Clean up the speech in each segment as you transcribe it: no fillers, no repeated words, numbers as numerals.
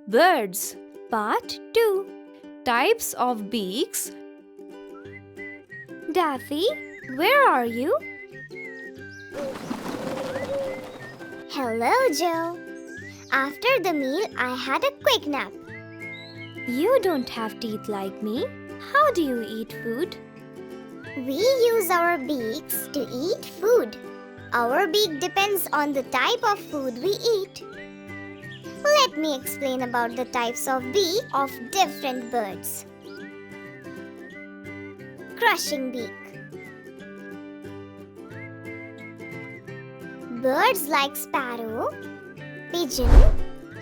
Birds, Part 2. Types of beaks. Daffy, where are you? Hello, Joe. After the meal, I had a quick nap. You don't have teeth like me. How do you eat food? We use our beaks to eat food. Our beak depends on the type of food we eat. Let me explain about the types of beak of different birds. Crushing beak. Birds like sparrow, pigeon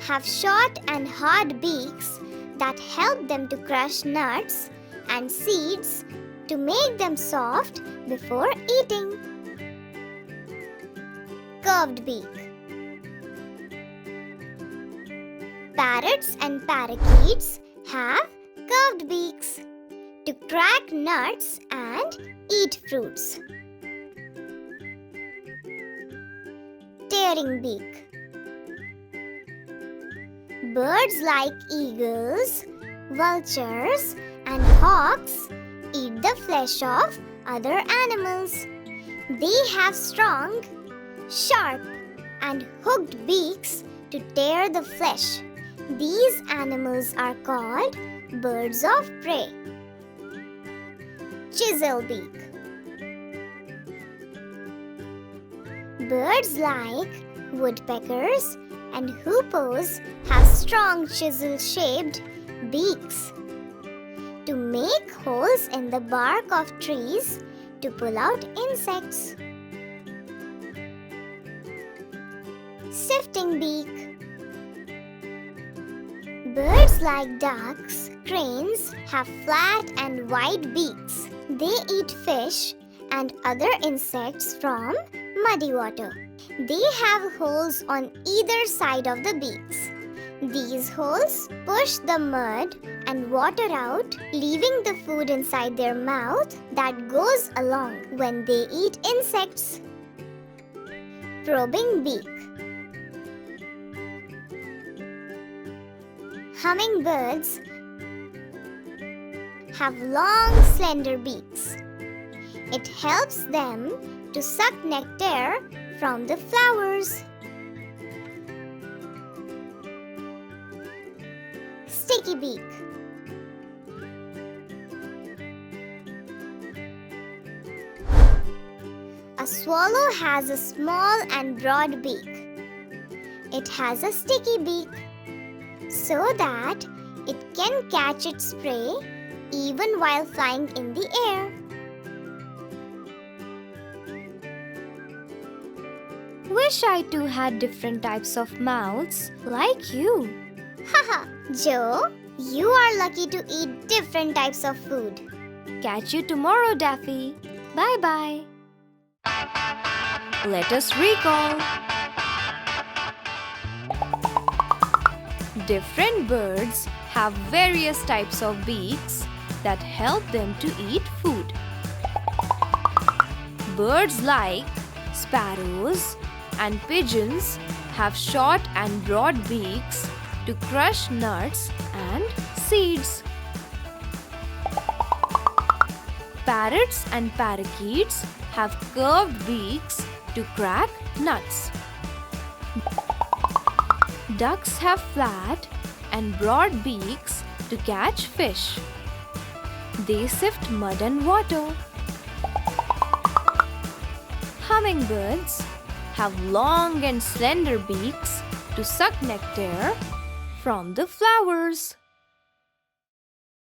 have short and hard beaks that help them to crush nuts and seeds to make them soft before eating. Curved beak. Parrots and parakeets have curved beaks to crack nuts and eat fruits. Tearing beak. Birds like eagles, vultures, and hawks eat the flesh of other animals. They have strong, sharp, and hooked beaks to tear the flesh. These animals are called birds of prey. Chisel beak. Birds like woodpeckers and hoopoes have strong chisel-shaped beaks to make holes in the bark of trees to pull out insects. Sifting beak. Birds like ducks, cranes have flat and wide beaks. They eat fish and other insects from muddy water. They have holes on either side of the beaks. These holes push the mud and water out, leaving the food inside their mouth that goes along when they eat insects. Probing beak. Hummingbirds have long, slender beaks. It helps them to suck nectar from the flowers. Sticky beak. A swallow has a small and broad beak. It has a sticky beak so that it can catch its prey even while flying in the air. Wish I too had different types of mouths like you. Haha, Joe, you are lucky to eat different types of food. Catch you tomorrow, Daffy. Bye-bye. Let us recall. Different birds have various types of beaks that help them to eat food. Birds like sparrows and pigeons have short and broad beaks to crush nuts and seeds. Parrots and parakeets have curved beaks to crack nuts. Ducks have flat and broad beaks to catch fish. They sift mud and water. Hummingbirds have long and slender beaks to suck nectar from the flowers.